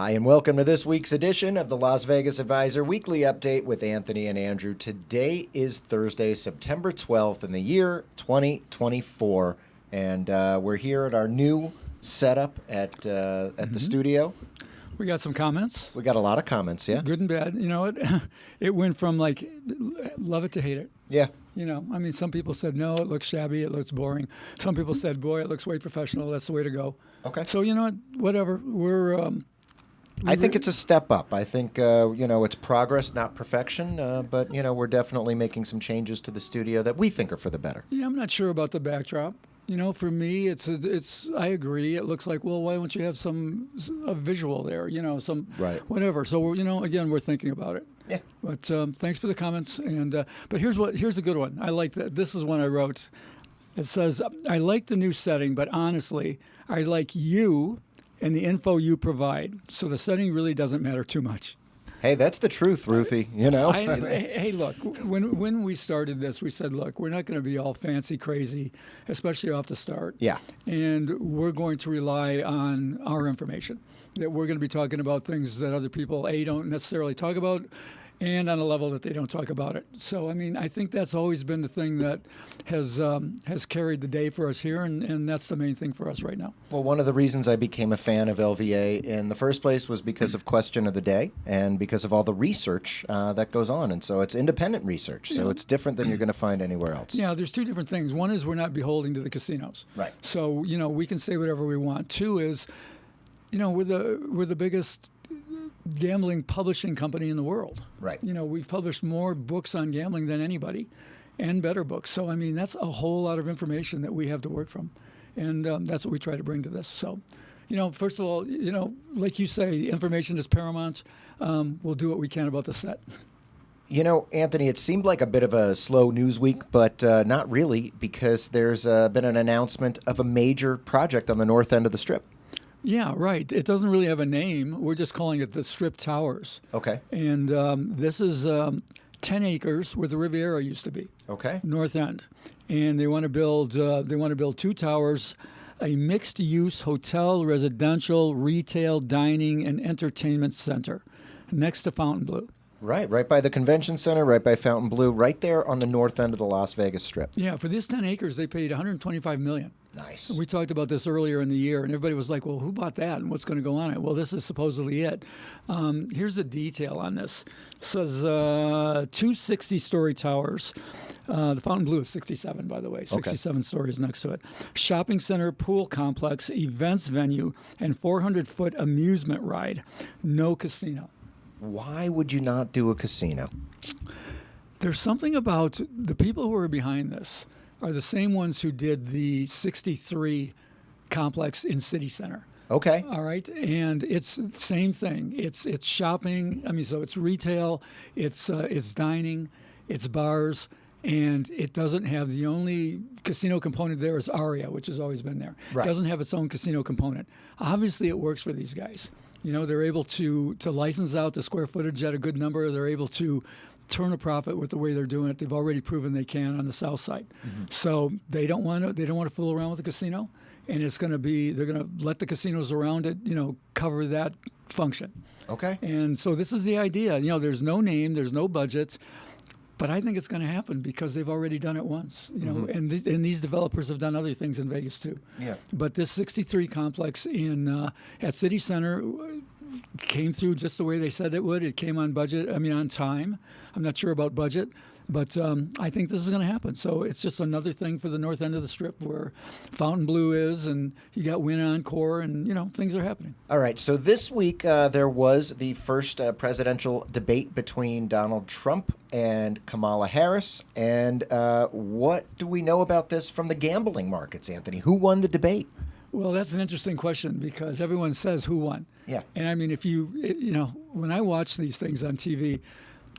Hi, and welcome to this week's edition of the Las Vegas Advisor Weekly Update with Anthony and Andrew. Today is Thursday, September 12th in the year 2024, and we're here at our new setup at the studio. We got some comments. We got a lot of comments, yeah? Good and bad. You know, it went from like love it to hate it. Yeah. You know, I mean, some people said, no, it looks shabby, it looks boring. Some people said, boy, it looks way professional, that's the way to go. Okay. So, you know what, whatever. I think it's a step up. I think, it's progress, not perfection, but, we're definitely making some changes to the studio that we think are for the better. Yeah, I'm not sure about the backdrop. You know, for me, I agree. It looks like, well, why don't you have a visual there, Right. whatever. So, again, we're thinking about it. Yeah. But thanks for the comments. And but here's a good one. I like that. This is one I wrote. It says, I like the new setting, but honestly, I like you and the info you provide. So the setting really doesn't matter too much. Hey, that's the truth, Ruthie, Hey, look, when we started this, we said, look, we're not going to be all fancy crazy, especially off the start. Yeah. And we're going to rely on our information, that we're going to be talking about things that other people, don't necessarily talk about, and on a level that they don't talk about it. So, I mean, I think that's always been the thing that has carried the day for us here, and that's the main thing for us right now. Well, one of the reasons I became a fan of LVA in the first place was because of Question of the Day and because of all the research that goes on. And so it's independent research, so it's different than you're going to find anywhere else. Yeah, there's two different things. One is we're not beholden to the casinos. Right. So, we can say whatever we want. Two is, we're the biggest gambling publishing company in the world. Right. We've published more books on gambling than anybody, and better books. So, I mean, that's a whole lot of information that we have to work from, and that's what we try to bring to this. So, first of all, like you say, information is paramount. We'll do what we can about the set. Anthony, it seemed like a bit of a slow news week, but not really, because there's been an announcement of a major project on the north end of the Strip. Yeah, right. It doesn't really have a name. We're just calling it the Strip Towers. Okay. And this is 10 acres where the Riviera used to be. Okay. North End. And they want to build two towers, a mixed-use hotel, residential, retail, dining, and entertainment center next to Fontainebleau. Right by the convention center, right by Fontainebleau, right there on the north end of the Las Vegas Strip. Yeah, for this 10 acres, they paid $125 million. Nice. We talked about this earlier in the year, and everybody was like, well, who bought that and what's going to go on it? Well, this is supposedly it. Here's the detail on this. It says 2 60-story towers. The Fontainebleau is 67, by the way, 67 stories next to it. Shopping center, pool complex, events venue, and 400-foot amusement ride. No casino. Why would you not do a casino? There's something about the people who are behind this are the same ones who did the 63 complex in City Center. Okay. All right. And it's the same thing. It's shopping. I mean, so it's retail, it's dining, it's bars, and it doesn't have the only casino component there is Aria, which has always been there. Right. It doesn't have its own casino component. Obviously, it works for these guys. They're able to license out the square footage at a good number. They're able to turn a profit with the way they're doing it. They've already proven they can on the south side. Mm-hmm. So they don't want to fool around with the casino, and they're going to let the casinos around it, cover that function. Okay. And so this is the idea. There's no name, there's no budget, but I think it's going to happen because they've already done it once. And these developers have done other things in Vegas too. Yeah. But this 63 complex at City Center came through just the way they said it would. It came on budget. On time. I'm not sure about budget, but I think this is going to happen. So it's just another thing for the north end of the Strip where Fontainebleau is, and you got Wynn Encore, and things are happening. All right. So this week there was the first presidential debate between Donald Trump and Kamala Harris. And what do we know about this from the gambling markets, Anthony? Who won the debate? Well, that's an interesting question because everyone says who won. Yeah. And when I watch these things on TV,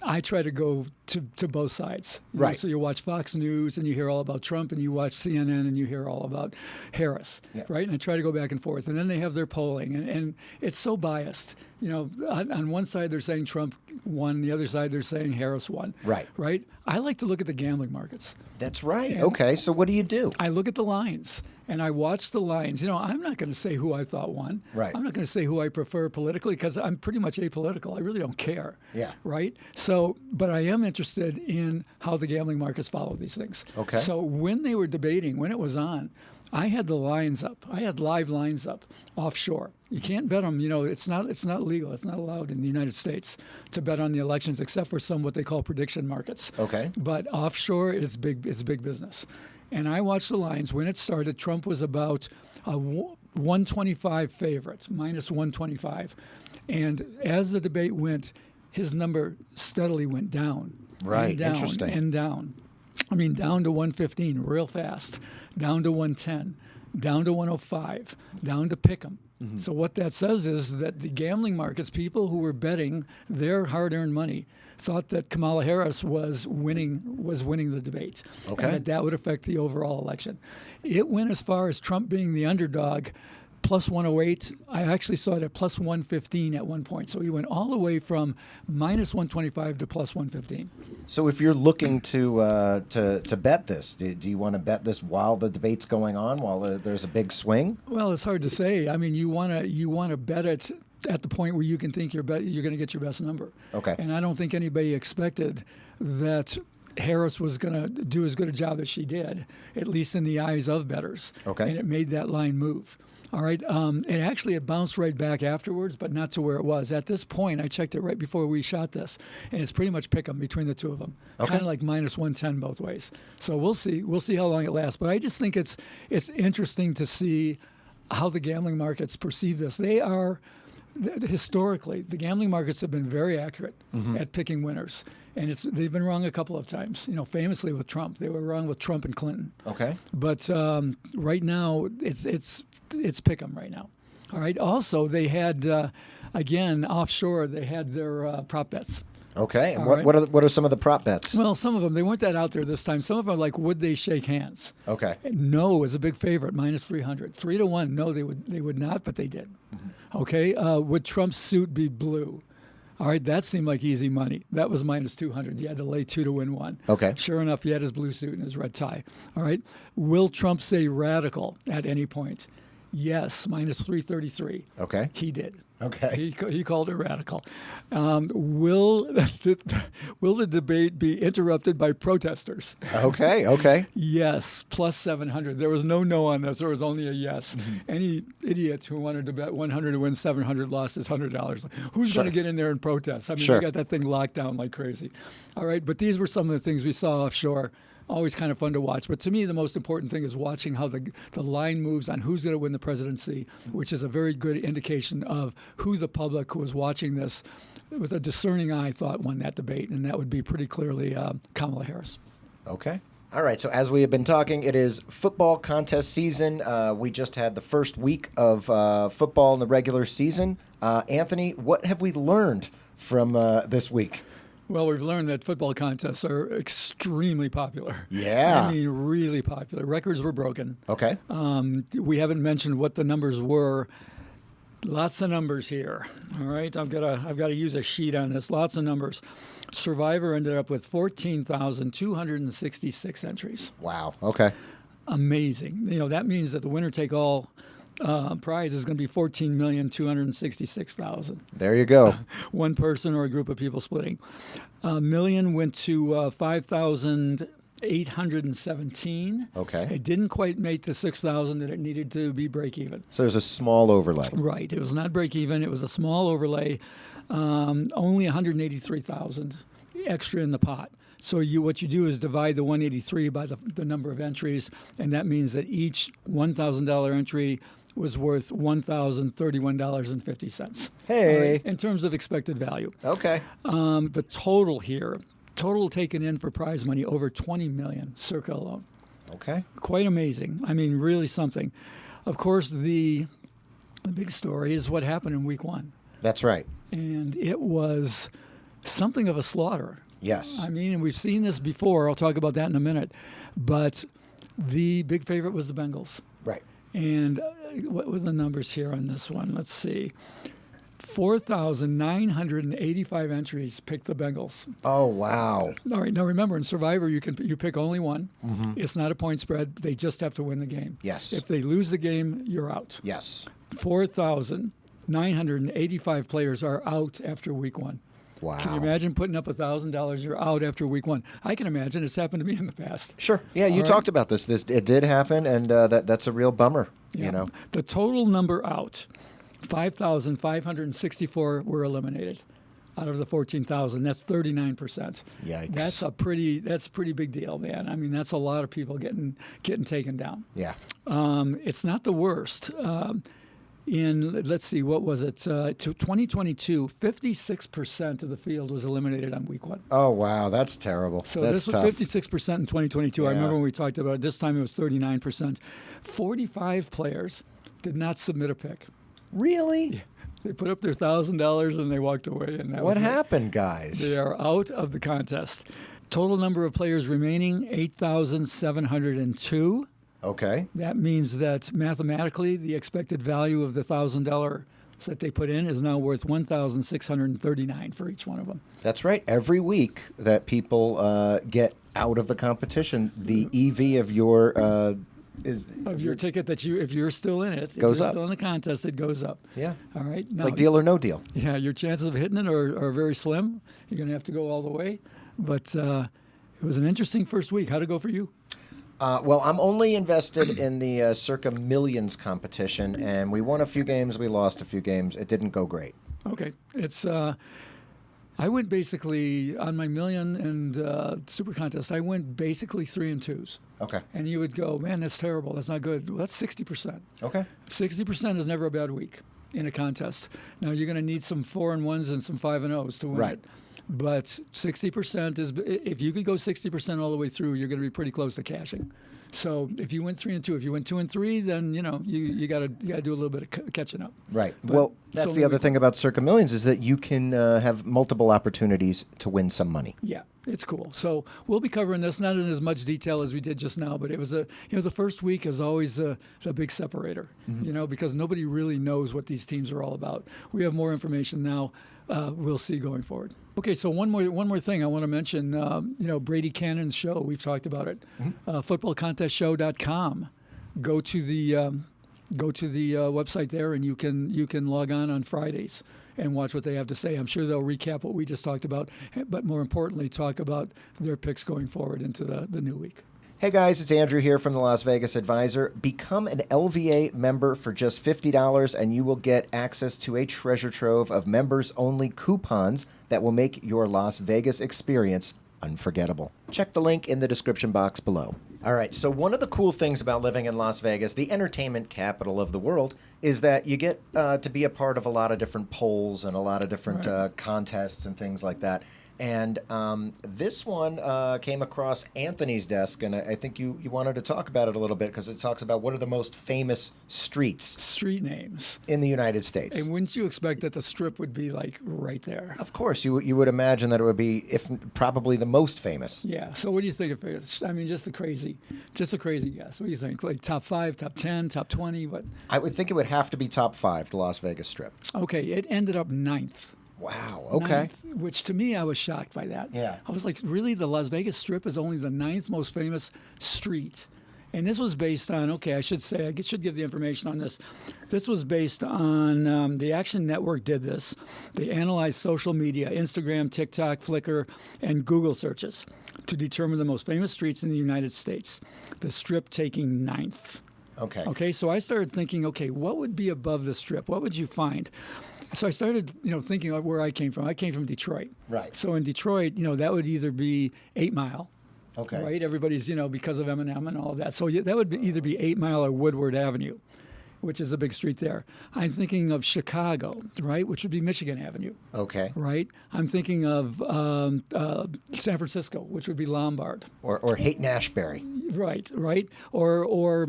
I try to go to both sides. Right. So you watch Fox News and you hear all about Trump, and you watch CNN and you hear all about Harris. Yeah. Right. And I try to go back and forth. And then they have their polling, and it's so biased on one side they're saying Trump won, the other side they're saying Harris won. Right. Right? I like to look at the gambling markets. That's right. And Okay, so what do you do? I look at the lines and I watch the lines. I'm not going to say who I thought won. Right. I'm not going to say who I prefer politically because I'm pretty much apolitical. I really don't care. Yeah. Right? So, but I am interested in how the gambling markets follow these things. Okay. So when they were debating, when it was on, I had the lines up. I had live lines up offshore. You can't bet them. It's not legal. It's not allowed in the United States to bet on the elections, except for some what they call prediction markets. Okay. But offshore, it's big. It's big business. And I watched the lines. When it started, Trump was about a 125 favorite, minus 125. And as the debate went, his number steadily went down. Right. And down, Interesting. and down. I mean, down to 115 real fast, down to 110, down to 105, down to pick'em. Mm-hmm. So what that says is that the gambling markets, people who were betting their hard-earned money, thought that Kamala Harris was winning the debate, Okay. and that would affect the overall election. It went as far as Trump being the underdog, plus 108. I actually saw it at plus 115 at one point. So he went all the way from minus 125 to plus 115. So if you're looking to bet this, do you want to bet this while the debate's going on, while there's a big swing? Well, it's hard to say. I mean, you want to bet it at the point where you can think you're going to get your best number. Okay. And I don't think anybody expected that Harris was going to do as good a job as she did, at least in the eyes of bettors. Okay. And it made that line move. All right. It bounced right back afterwards, but not to where it was. At this point, I checked it right before we shot this, and it's pretty much pick 'em between the two of them. Okay. Kind of like minus 110 both ways. So we'll see. We'll see how long it lasts. But I just think it's interesting to see how the gambling markets perceive this. They are historically, the gambling markets have been very accurate at picking winners, and they've been wrong a couple of times. Famously with Trump, they were wrong with Trump and Clinton. Okay. But right now, it's pick 'em right now. All right. Also, they had again offshore. They had their prop bets. Okay. And All right. what are some of the prop bets? Well, some of them they weren't that out there this time. Some of them are like, would they shake hands? Okay. No is a big favorite, minus 300. 3-1. No, they would not, but they did. Okay. Would Trump's suit be blue? All right, that seemed like easy money. That was minus 200. You had to lay 2 to win 1. Okay. Sure enough, he had his blue suit and his red tie. All right. Will Trump say radical at any point? Yes, minus 333. Okay. He did. Okay. He called it radical. Will the debate be interrupted by protesters? Okay. Okay. Yes, plus 700. There was no on this. There was only a yes. Any idiot who wanted to bet 100 to win 700 lost his $100. Who's Sure. going to get in there and protest? I mean, Sure. we got that thing locked down like crazy. All right, but these were some of the things we saw offshore. Always kind of fun to watch. But to me, the most important thing is watching how the line moves on who's going to win the presidency, which is a very good indication of who the public who was watching this with a discerning eye thought won that debate. And that would be pretty clearly Kamala Harris. Okay. All right. So as we have been talking, it is football contest season. We just had the first week of football in the regular season. Anthony, what have we learned from this week? Well, we've learned that football contests are extremely popular. Yeah. I mean, really popular. Records were broken. Okay. We haven't mentioned what the numbers were. Lots of numbers here. All right, I've got to use a sheet on this. Lots of numbers. Survivor ended up with 14,266 entries. Wow. Okay. Amazing. That means that the winner take all prize is going to be 14,266,000. There you go. One person or a group of people splitting. A million went to 5,817. Okay. It didn't quite make the 6,000 that it needed to be break even. So there's a small overlay. Right. It was not break even. It was a small overlay. Only 183,000 extra in the pot. So what you do is divide the 183 by the number of entries, and that means that each $1,000 entry was worth $1,031.50. Hey. All right, in terms of expected value. Okay. The total taken in for prize money, over $20 million, circa alone. Okay. Quite amazing. I mean, really something. Of course, the big story is what happened in week 1. That's right. And it was something of a slaughter. Yes. I mean, we've seen this before. I'll talk about that in a minute. But the big favorite was the Bengals. Right. And what were the numbers here on this one? Let's see. 4,985 entries picked the Bengals. Oh, wow. All right. Now remember, in Survivor, you pick only one. It's not a point spread. They just have to win the game. Yes. If they lose the game, you're out. Yes. 4,985 players are out after week one. Wow. Can you imagine putting up $1,000? You're out after week one. I can imagine. It's happened to me in the past. Sure. Yeah, you All talked about this. It did happen, and that's a real bummer, you know. The total number out, 5,564 were eliminated out of the 14,000. That's 39%. Yikes. That's a pretty big deal, man. I mean, that's a lot of people getting taken down. Yeah. It's not the worst. Let's see, what was it? 2022, 56% of the field was eliminated on week one. Oh, wow. That's terrible. So that's this was tough. 56% in 2022. I Yeah. remember when we talked about it. This time it was 39%. 45 players did not submit a pick. Really? They put up their $1,000 and they walked away. And that What was it. happened, guys? They are out of the contest. Total number of players remaining, 8,702. Okay. That means that mathematically, the expected value of the $1,000 that they put in is now worth $1,639 for each one of them. That's right. Every week that people get out of the competition, the EV of your Of your ticket that if you're still in it, if Goes you're up. still in the contest, it goes up. Yeah. All right. It's like Deal or No Deal. Yeah, your chances of hitting it are very slim. You're going to have to go all the way. But it was an interesting first week. How'd it go for you? Well, I'm only invested in the Circa Millions competition, and we won a few games, we lost a few games. It didn't go great. Okay. It's I went basically on my million and super contest. I went basically 3 and 2s. Okay. And you would go, man, that's terrible. That's not good. Well, that's 60%. Okay. 60% is never a bad week in a contest. Now you're going to need some 4 and 1s and some 5 and 0s to win Right. it. But 60% is, if you could go 60% all the way through, you're going to be pretty close to cashing. So if you went 3 and 2, if you went 2 and 3, then you got to do a little bit of catching up. Right. But Well, it's that's only the other week thing about Circa Millions is that you can have multiple opportunities to win some money. Yeah, it's cool. So we'll be covering this, not in as much detail as we did just now, but it was the first week is always a big separator, because nobody really knows what these teams are all about. We have more information now. We'll see going forward. Okay, so one more thing I want to mention. Brady Cannon's show. We've talked about it. Footballcontestshow.com. Go to the website there, and you can log on Fridays and watch what they have to say. I'm sure they'll recap what we just talked about, but more importantly, talk about their picks going forward into the new week. Hey guys, it's Andrew here from the Las Vegas Advisor. Become an LVA member for just $50 and you will get access to a treasure trove of members-only coupons that will make your Las Vegas experience unforgettable. Check the link in the description box below. All right, so one of the cool things about living in Las Vegas, the entertainment capital of the world, is that you get to be a part of a lot of different polls and a lot of different contests and things like that. And this one came across Anthony's desk, and I think you wanted to talk about it a little bit because it talks about what are the most famous streets Street names. in the United States. And wouldn't you expect that the Strip would be like right there? Of course, you would imagine that it would be probably the most famous. Yeah. So what do you think of it? I mean, just a crazy guess. What do you think? Like top 5, top 10, top 20? What? I would think it would have to be top 5, the Las Vegas Strip. Okay. It ended up 9th. Wow. Okay. 9th, which to me, I was shocked by that. Yeah. I was like, really? The Las Vegas Strip is only the 9th most famous street? And this was based on, I should give the information on this. This was based on, the Action Network did this. They analyzed social media, Instagram, TikTok, Flickr, and Google searches to determine the most famous streets in the United States. The Strip taking 9th. Okay. Okay, so I started thinking, what would be above the Strip? What would you find? So I started, thinking of where I came from. I came from Detroit. Right. So in Detroit, that would either be 8 Mile. Okay. Right? Everybody's, because of Eminem and all of that. So that would either be 8 Mile or Woodward Avenue, which is a big street there. I'm thinking of Chicago, right, which would be Michigan Avenue. Okay. Right? I'm thinking of San Francisco, which would be Lombard. Or Haight-Ashbury. Right. Or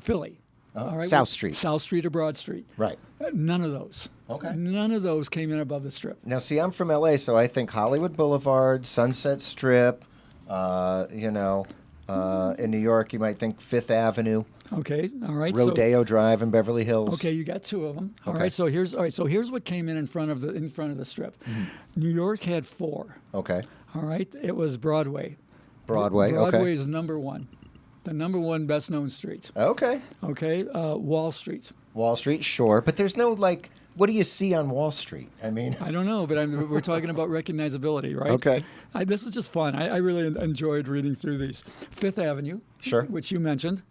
Philly. All right? South Street. South Street or Broad Street. Right. None of those. Okay. None of those came in above the Strip. Now, see, I'm from LA, so I think Hollywood Boulevard, Sunset Strip, in New York, you might think Fifth Avenue. Okay, all right. Rodeo Drive in Beverly Hills. Okay, you got 2 of them. All Okay. right. So here's what came in front of the strip. New York had 4. Okay. All right. It was Broadway. Broadway. Broadway Okay. is number 1, the number 1 best known street. Okay. Okay. Wall Street. Wall Street, sure, but there's no like. What do you see on Wall Street? I mean, I don't know, but we're talking about recognizability, right? Okay. This was just fun. I really enjoyed reading through these. Fifth Avenue, Sure. which you mentioned.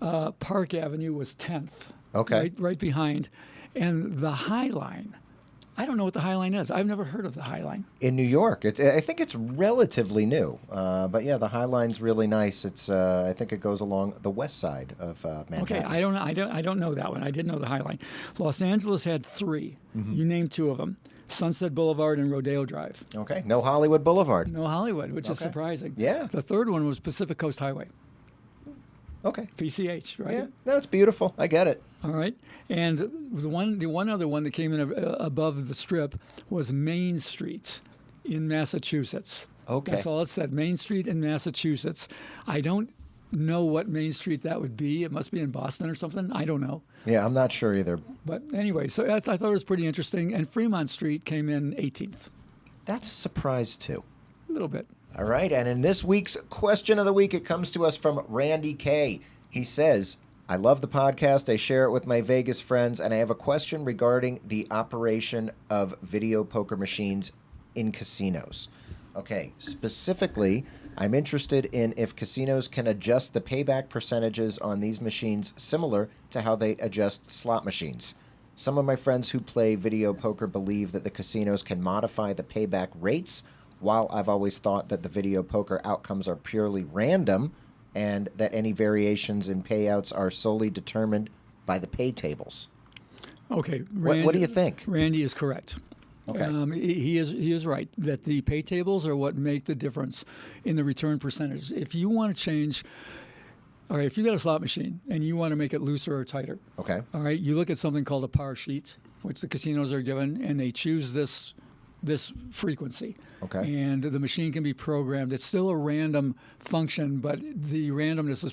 Park Avenue was 10th. Okay. Right behind. And the High Line. I don't know what the High Line is. I've never heard of the High Line. in New York, I think it's relatively new, but yeah, the High Line's really nice. It's I think it goes along the west side of Manhattan. Okay, I don't know that one. I did know the High Line. Los Angeles had 3. You named 2 of them: Sunset Boulevard and Rodeo Drive. Okay, no Hollywood Boulevard. No Hollywood, which is Okay. surprising. Yeah. The third one was Pacific Coast Highway, Okay. PCH, right? Yeah, no, it's beautiful. I get it. All right. And the one other one that came in above the strip was Main Street in Massachusetts. Okay. That's all it said. Main Street in Massachusetts. I don't know what Main Street that would be. It must be in Boston or something. I don't know. Yeah, I'm not sure either. But anyway, so I thought it was pretty interesting. And Fremont Street came in 18th. That's a surprise too. A little bit. All right, and in this week's question of the week, it comes to us from Randy K. He says, I love the podcast. I share it with my Vegas friends, and I have a question regarding the operation of video poker machines in casinos. Okay, specifically, I'm interested in if casinos can adjust the payback percentages on these machines similar to how they adjust slot machines. Some of my friends who play video poker believe that the casinos can modify the payback rates, while I've always thought that the video poker outcomes are purely random and that any variations in payouts are solely determined by the pay tables. Okay. What do you think? Randy is correct. Okay. He is right that the pay tables are what make the difference in the return percentage. If you want to change, all right, if you got a slot machine and you want to make it looser or tighter, Okay. all right, you look at something called a par sheet, which the casinos are given, and they choose this frequency. Okay. And the machine can be programmed. It's still a random function, but the randomness is,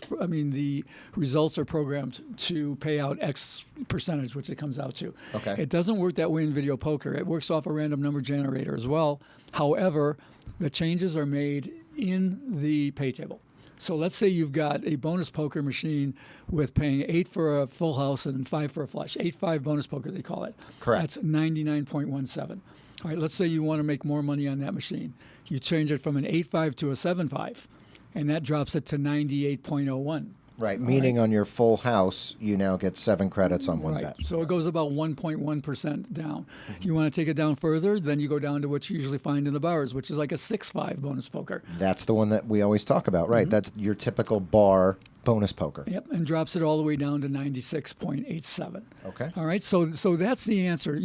the results are programmed to pay out X percentage, which it comes out to. Okay. It doesn't work that way in video poker. It works off a random number generator as well. However, the changes are made in the pay table. So let's say you've got a bonus poker machine with paying 8 for a full house and 5 for a flush. 8-5 bonus poker, they call it. Correct. That's 99.17. All right, let's say you want to make more money on that machine. You change it from an 8-5 to a 7-5, and that drops it to 98.01. Right, meaning on your full house, you now get 7 credits on one Right. bet. So it goes about 1.1% down. You want to take it down further, then you go down to what you usually find in the bars, which is like a 6-5 bonus poker. That's the one that we always talk about, right? That's your typical bar bonus poker. Yep, and drops it all the way down to 96.87. Okay. All right, so that's the answer.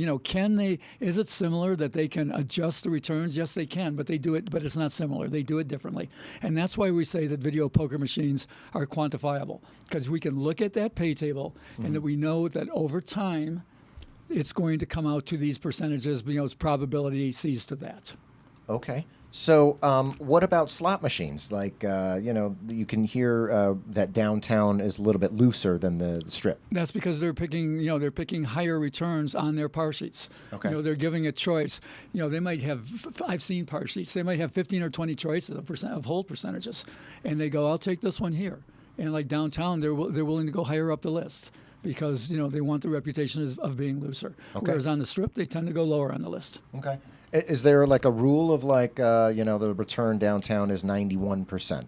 Is it similar that they can adjust the returns? Yes, they can, but they do it, but it's not similar. They do it differently. And that's why we say that video poker machines are quantifiable, because we can look at that pay table and that we know that over time it's going to come out to these percentages, its probability sees to that. Okay. So, what about slot machines? Like, you can hear that downtown is a little bit looser than the strip. That's because they're picking higher returns on their par sheets. Okay. They're giving a choice. They might have, I've seen par sheets, they might have 15 or 20 choices of hold percentages. And they go, I'll take this one here. And like downtown, they're willing to go higher up the list because, they want the reputation of being looser. Okay. Whereas on the strip, they tend to go lower on the list. Okay. Is there like a rule of the return downtown is 91%?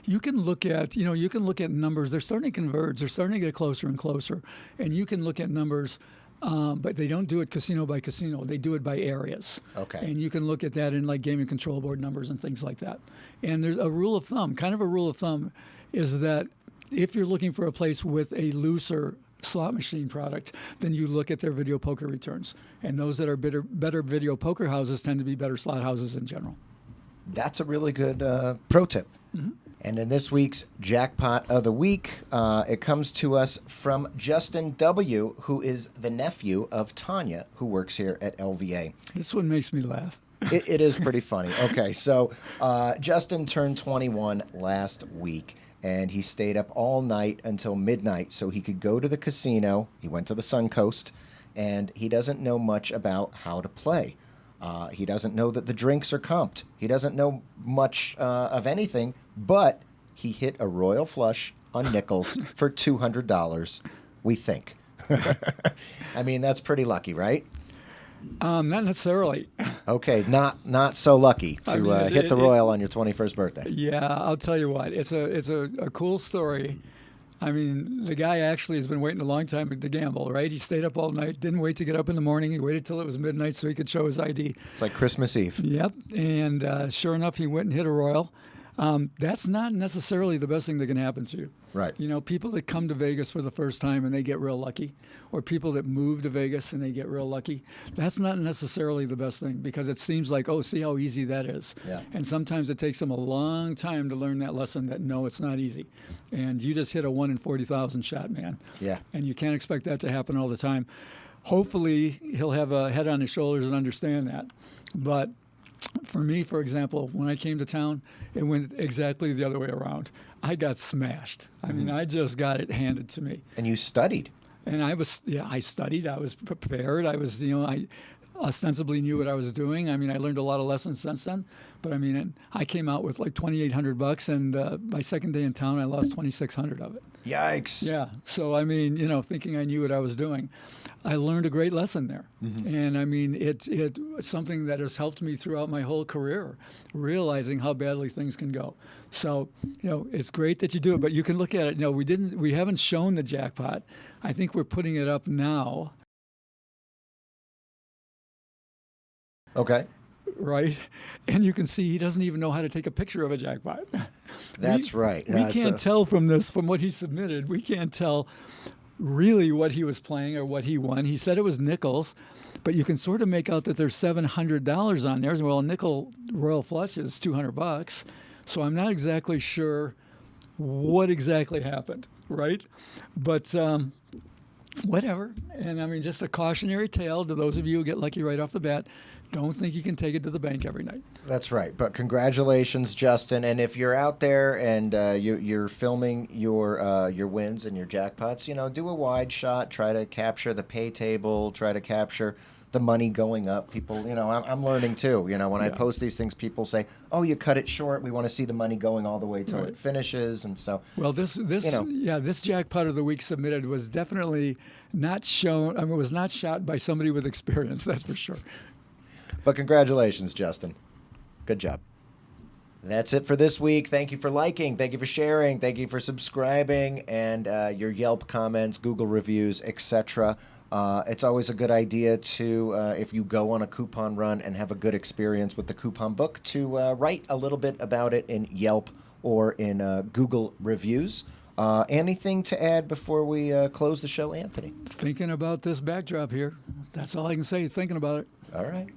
You can look at numbers. They're starting to converge. They're starting to get closer and closer. And you can look at numbers, but they don't do it casino by casino. They do it by areas. Okay. And you can look at that in like gaming control board numbers and things like that. And there's a rule of thumb. Kind of a rule of thumb is that if you're looking for a place with a looser slot machine product, then you look at their video poker returns. And those that are better video poker houses tend to be better slot houses in general. That's a really good pro tip. Mm-hmm. And in this week's Jackpot of the Week, it comes to us from Justin W., who is the nephew of Tanya, who works here at LVA. This one makes me laugh. It is pretty funny. Okay, so Justin turned 21 last week, and he stayed up all night until midnight so he could go to the casino. He went to the Suncoast, and he doesn't know much about how to play. He doesn't know that the drinks are comped. He doesn't know much of anything, but he hit a royal flush on nickels for $200, we think. I mean, that's pretty lucky, right? Not necessarily. Okay, not so lucky to I mean, hit the royal on your 21st birthday. Yeah, I'll tell you what. It's a cool story. I mean, the guy actually has been waiting a long time to gamble, right? He stayed up all night, didn't wait to get up in the morning. He waited till it was midnight so he could show his ID. It's like Christmas Eve. Yep. And sure enough, he went and hit a royal. That's not necessarily the best thing that can happen to you. Right. You know, people that come to Vegas for the first time and they get real lucky, or people that move to Vegas and they get real lucky, that's not necessarily the best thing because it seems like, oh, see how easy that is. Yeah. And sometimes it takes them a long time to learn that lesson that, no, it's not easy. And you just hit a 1 in 40,000 shot, man. Yeah. And you can't expect that to happen all the time. Hopefully, he'll have a head on his shoulders and understand that. But for me, for example, when I came to town, it went exactly the other way around. I got smashed. I mean, I just got it handed to me. And you studied. And I studied. I was prepared. I ostensibly knew what I was doing. I mean, I learned a lot of lessons since then. But I mean, I came out with like $2,800, and my second day in town, I lost $2,600 of it. Yikes. Yeah. So, I mean, thinking I knew what I was doing, I learned a great lesson there. And I mean, it's something that has helped me throughout my whole career, realizing how badly things can go. So, it's great that you do it, but you can look at it. We haven't shown the jackpot. I think we're putting it up now. Okay. Right? And you can see he doesn't even know how to take a picture of a jackpot. That's right. We can't tell from what he submitted. We can't tell really what he was playing or what he won. He said it was nickels, but you can sort of make out that there's $700 on there. Well, a nickel royal flush is $200. So I'm not exactly sure what exactly happened, right? But whatever. And I mean, just a cautionary tale to those of you who get lucky right off the bat. Don't think you can take it to the bank every night. That's right. But congratulations, Justin. And if you're out there and you're filming your wins and your jackpots, do a wide shot. Try to capture the pay table. Try to capture the money going up. People, I'm learning too. When I post these things, people say, "Oh, you cut it short. We want to see the money going all the way till it finishes." And so, well, this jackpot of the week submitted was definitely not shown. I mean, it was not shot by somebody with experience. That's for sure. But congratulations, Justin. Good job. That's it for this week. Thank you for liking. Thank you for sharing. Thank you for subscribing and your Yelp comments, Google reviews, etc. It's always a good idea to, if you go on a coupon run and have a good experience with the coupon book, to write a little bit about it in Yelp or in Google reviews. Anything to add before we close the show, Anthony? Thinking about this backdrop here. That's all I can say. Thinking about it. All right.